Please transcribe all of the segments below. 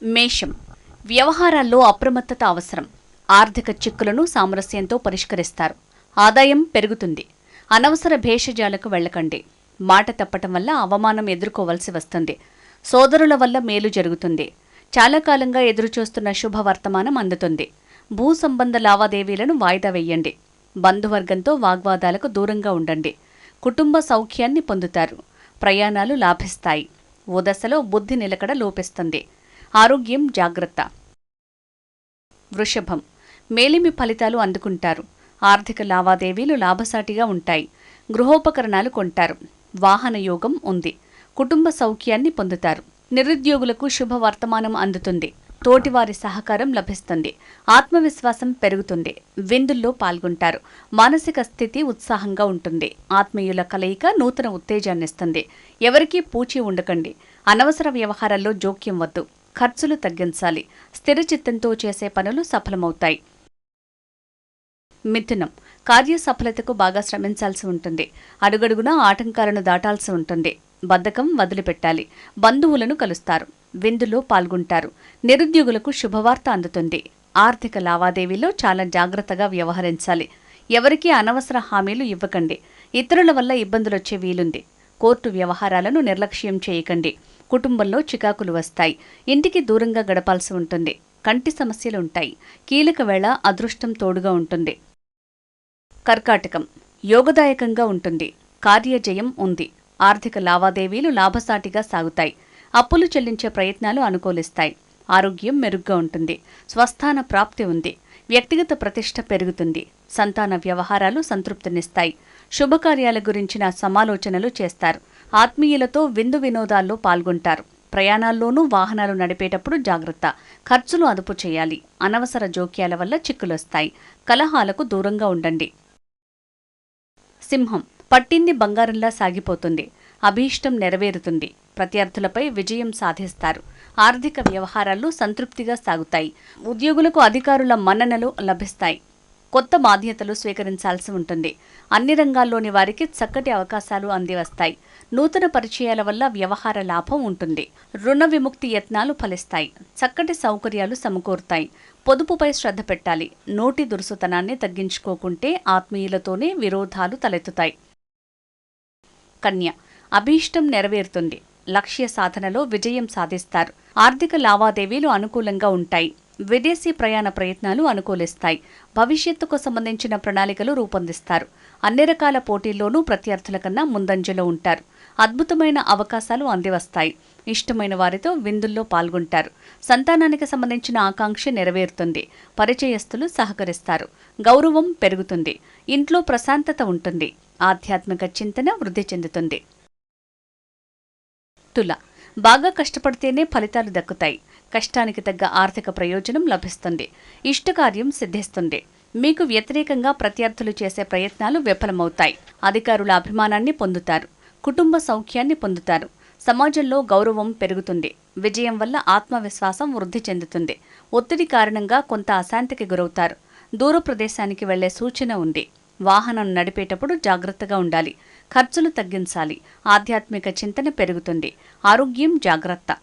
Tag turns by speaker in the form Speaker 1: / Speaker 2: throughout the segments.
Speaker 1: మేషం. వ్యవహారాల్లో అప్రమత్తత అవసరం. ఆర్థిక చిక్కులను సామరస్యంతో పరిష్కరిస్తారు. ఆదాయం పెరుగుతుంది. అనవసర భేషజాలకు వెళ్లకండి. మాట తప్పటం వల్ల అవమానం ఎదుర్కోవలసి వస్తుంది. సోదరుల వల్ల మేలు జరుగుతుంది. చాలా కాలంగా ఎదురుచూస్తున్న శుభవర్తమానం అందుతుంది. భూ సంబంధ లావాదేవీలను వాయిదా వేయండి. బంధువర్గంతో వాగ్వాదాలకు దూరంగా ఉండండి. కుటుంబ సౌఖ్యాన్ని పొందుతారు. ప్రయాణాలు లాభిస్తాయి. ఓ దశలో బుద్ధి నిలకడ లోపిస్తుంది. ఆరోగ్యం జాగ్రత్త. వృషభం. మేలిమి ఫలితాలు అందుకుంటారు. ఆర్థిక లావాదేవీలు లాభసాటిగా ఉంటాయి. గృహోపకరణాలు కొంటారు. వాహన యోగం ఉంది. కుటుంబ సౌఖ్యాన్ని పొందుతారు. నిరుద్యోగులకు శుభవర్తమానం అందుతుంది. తోటివారి సహకారం లభిస్తుంది. ఆత్మవిశ్వాసం పెరుగుతుంది. విందుల్లో పాల్గొంటారు. మానసిక స్థితి ఉత్సాహంగా ఉంటుంది. ఆత్మీయుల కలయిక నూతన ఉత్తేజాన్నిస్తుంది. ఎవరికీ పూచి ఉండకండి. అనవసర వ్యవహారాల్లో జోక్యం వద్దు. ఖర్చులు తగ్గించాలి. స్థిరచిత్తంతో చేసే పనులు సఫలమవుతాయి. మిథునం. కార్యసఫలతకు బాగా శ్రమించాల్సి ఉంటుంది. అడుగడుగునా ఆటంకాలను దాటాల్సి ఉంటుంది. బద్ధకం వదిలిపెట్టాలి. బంధువులను కలుస్తారు. విందులో పాల్గొంటారు. నిరుద్యోగులకు శుభవార్త అందుతుంది. ఆర్థిక లావాదేవీలో చాలా జాగ్రత్తగా వ్యవహరించాలి. ఎవరికీ అనవసర హామీలు ఇవ్వకండి. ఇతరుల వల్ల ఇబ్బందులొచ్చే వీలుంది. కోర్టు వ్యవహారాలను నిర్లక్ష్యం చేయకండి. కుటుంబంలో చికాకులు వస్తాయి. ఇంటికి దూరంగా గడపాల్సి ఉంటుంది. కంటి సమస్యలుంటాయి. కీలక వేళ అదృష్టం తోడుగా ఉంటుంది. కర్కాటకం. యోగదాయకంగా ఉంటుంది. కార్యజయం ఉంది. ఆర్థిక లావాదేవీలు లాభసాటిగా సాగుతాయి. అప్పులు చెల్లించే ప్రయత్నాలు అనుకూలిస్తాయి. ఆరోగ్యం మెరుగ్గా ఉంటుంది. స్వస్థాన ప్రాప్తి ఉంది. వ్యక్తిగత ప్రతిష్ట పెరుగుతుంది. సంతాన వ్యవహారాలు సంతృప్తినిస్తాయి. శుభకార్యాల గురించిన సమాలోచనలు చేస్తారు. ఆత్మీయులతో విందు వినోదాల్లో పాల్గొంటారు. ప్రయాణాల్లోనూ వాహనాలు నడిపేటప్పుడు జాగ్రత్త. ఖర్చులు అదుపు చేయాలి. అనవసర జోక్యాల వల్ల చిక్కులొస్తాయి. కలహాలకు దూరంగా ఉండండి. సింహం. పట్టింది బంగారంలా సాగిపోతుంది. అభీష్టం నెరవేరుతుంది. ప్రత్యర్థులపై విజయం సాధిస్తారు. ఆర్థిక వ్యవహారాలు సంతృప్తిగా సాగుతాయి. ఉద్యోగులకు అధికారుల మన్ననలు లభిస్తాయి. కొత్త బాధ్యతలు స్వీకరించాల్సి ఉంటుంది. అన్ని రంగాల్లోని వారికి చక్కటి అవకాశాలు అందివస్తాయి. నూతన పరిచయాల వల్ల వ్యవహార లాభం ఉంటుంది. రుణ విముక్తి యత్నాలు ఫలిస్తాయి. చక్కటి సౌకర్యాలు సమకూరుతాయి. పొదుపుపై శ్రద్ధ పెట్టాలి. నోటి దురుసుతనాన్ని తగ్గించుకోకుంటే ఆత్మీయులతోనే విరోధాలు తలెత్తుతాయి. కన్య. అభీష్టం నెరవేరుతుంది. లక్ష్య సాధనలో విజయం సాధిస్తారు. ఆర్థిక లావాదేవీలు అనుకూలంగా ఉంటాయి. విదేశీ ప్రయాణ ప్రయత్నాలు అనుకూలిస్తాయి. భవిష్యత్తుకు సంబంధించిన ప్రణాళికలు రూపొందిస్తారు. అన్ని రకాల పోటీల్లోనూ ప్రత్యర్థుల కన్నా ముందంజలో ఉంటారు. అద్భుతమైన అవకాశాలు అందివస్తాయి. ఇష్టమైన వారితో విందుల్లో పాల్గొంటారు. సంతానానికి సంబంధించిన ఆకాంక్ష నెరవేరుతుంది. పరిచయస్తులు సహకరిస్తారు. గౌరవం పెరుగుతుంది. ఇంట్లో ప్రశాంతత ఉంటుంది. ఆధ్యాత్మిక చింతన వృద్ధి చెందుతుంది. తుల. బాగా కష్టపడితేనే ఫలితాలు దక్కుతాయి. కష్టానికి తగ్గ ఆర్థిక ప్రయోజనం లభిస్తుంది. ఇష్టకార్యం సిద్ధిస్తుంది. మీకు వ్యతిరేకంగా ప్రత్యర్థులు చేసే ప్రయత్నాలు విఫలమవుతాయి. అధికారుల అభిమానాన్ని పొందుతారు. కుటుంబ సౌఖ్యాన్ని పొందుతారు. సమాజంలో గౌరవం పెరుగుతుంది. విజయం వల్ల ఆత్మవిశ్వాసం వృద్ధి చెందుతుంది. ఒత్తిడి కారణంగా కొంత అశాంతికి గురవుతారు. దూర ప్రదేశానికి వెళ్లే సూచన ఉంది. వాహనం నడిపేటప్పుడు జాగ్రత్తగా ఉండాలి. ఖర్చులు తగ్గించాలి. ఆధ్యాత్మిక చింతన పెరుగుతుంది. ఆరోగ్యం జాగ్రత్త.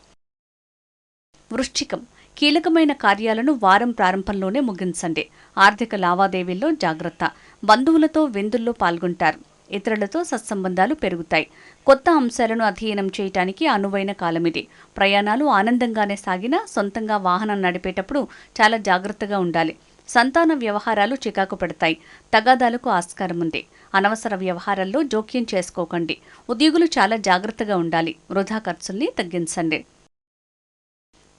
Speaker 1: వృశ్చికం. కీలకమైన కార్యాలను వారం ప్రారంభంలోనే ముగించండి. ఆర్థిక లావాదేవీల్లో జాగ్రత్త. బంధువులతో విందుల్లో పాల్గొంటారు. ఇతరులతో సత్సంబంధాలు పెరుగుతాయి. కొత్త అంశాలను అధ్యయనం చేయటానికి అనువైన కాలమిది. ప్రయాణాలు ఆనందంగానే సాగినా సొంతంగా వాహనం నడిపేటప్పుడు చాలా జాగ్రత్తగా ఉండాలి. సంతాన వ్యవహారాలు చికాకు పెడతాయి. తగాదాలకు ఆస్కారం ఉంది. అనవసర వ్యవహారాల్లో జోక్యం చేసుకోకండి. ఉద్యోగులు చాలా జాగ్రత్తగా ఉండాలి. వృధా ఖర్చుల్ని తగ్గించండి.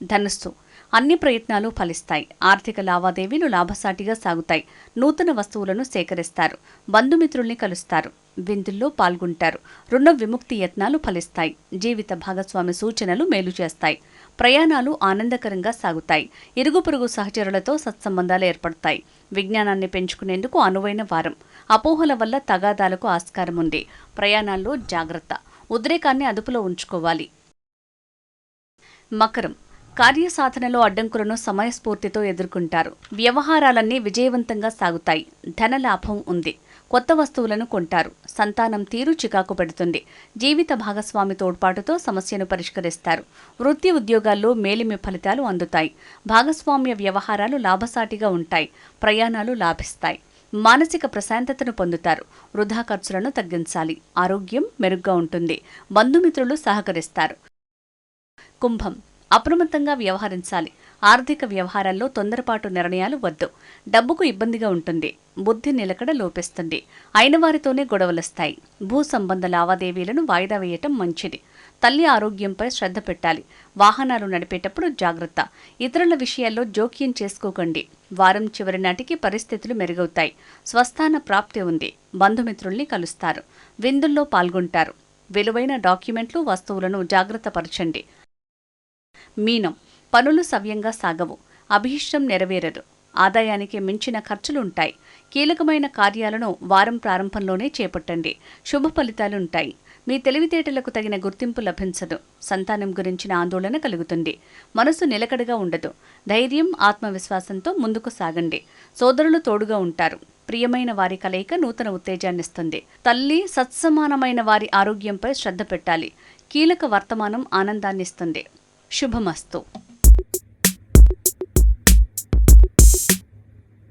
Speaker 1: ధనుస్సు. అన్ని ప్రయత్నాలు ఫలిస్తాయి. ఆర్థిక లావాదేవీలు లాభసాటిగా సాగుతాయి. నూతన వస్తువులను సేకరిస్తారు. బంధుమిత్రుల్ని కలుస్తారు. విందుల్లో పాల్గొంటారు. రుణ విముక్తి యత్నాలు ఫలిస్తాయి. జీవిత భాగస్వామి సూచనలు మేలు చేస్తాయి. ప్రయాణాలు ఆనందకరంగా సాగుతాయి. ఇరుగు పొరుగు సహచరులతో సత్సంబంధాలు ఏర్పడతాయి. విజ్ఞానాన్ని పెంచుకునేందుకు అనువైన వారం. అపోహల వల్ల తగాదాలకు ఆస్కారం ఉంది. ప్రయాణాల్లో జాగ్రత్త. ఉద్రేకాన్ని అదుపులో ఉంచుకోవాలి. మకరం. కార్యసాధనలో అడ్డంకులను సమయస్ఫూర్తితో ఎదుర్కొంటారు. వ్యవహారాలన్నీ విజయవంతంగా సాగుతాయి. ధనలాభం ఉంది. కొత్త వస్తువులను కొంటారు. సంతానం తీరు చికాకు పెడుతుంది. జీవిత భాగస్వామి తోడ్పాటుతో సమస్యను పరిష్కరిస్తారు. వృత్తి ఉద్యోగాల్లో మేలిమి ఫలితాలు అందుతాయి. భాగస్వామ్య వ్యవహారాలు లాభసాటిగా ఉంటాయి. ప్రయాణాలు లాభిస్తాయి. మానసిక ప్రశాంతతను పొందుతారు. వృధా ఖర్చులను తగ్గించాలి. ఆరోగ్యం మెరుగ్గా ఉంటుంది. బంధుమిత్రులు సహకరిస్తారు. కుంభం. అప్రమత్తంగా వ్యవహరించాలి. ఆర్థిక వ్యవహారాల్లో తొందరపాటు నిర్ణయాలు వద్దు. డబ్బుకు ఇబ్బందిగా ఉంటుంది. బుద్ధి నిలకడ లోపిస్తుంది. అయిన వారితోనే గొడవలొస్తాయి. భూ సంబంధ లావాదేవీలను వాయిదా వేయటం మంచిది. తల్లి ఆరోగ్యంపై శ్రద్ధ పెట్టాలి. వాహనాలు నడిపేటప్పుడు జాగ్రత్త. ఇతరుల విషయాల్లో జోక్యం చేసుకోకండి. వారం చివరి నాటికి పరిస్థితులు మెరుగవుతాయి. స్వస్థాన ప్రాప్తి ఉంది. బంధుమిత్రుల్ని కలుస్తారు. విందుల్లో పాల్గొంటారు. విలువైన డాక్యుమెంట్లు, వస్తువులను జాగ్రత్త పరచండి. మీనం. పనులు సవ్యంగా సాగవు. అభీష్టం నెరవేరదు. ఆదాయానికి మించిన ఖర్చులుంటాయి. కీలకమైన కార్యాలను వారం ప్రారంభంలోనే చేపట్టండి. శుభ ఫలితాలుంటాయి. మీ తెలివితేటలకు తగిన గుర్తింపు లభించదు. సంతానం గురించిన ఆందోళన కలుగుతుంది. మనసు నిలకడగా ఉండదు. ధైర్యం, ఆత్మవిశ్వాసంతో ముందుకు సాగండి. సోదరులు తోడుగా ఉంటారు. ప్రియమైన వారి కలయిక నూతన ఉత్తేజాన్నిస్తుంది. తల్లి, సత్సమానమైన వారి ఆరోగ్యంపై శ్రద్ధ పెట్టాలి. కీలక వర్తమానం ఆనందాన్నిస్తుంది. శుభమస్తు.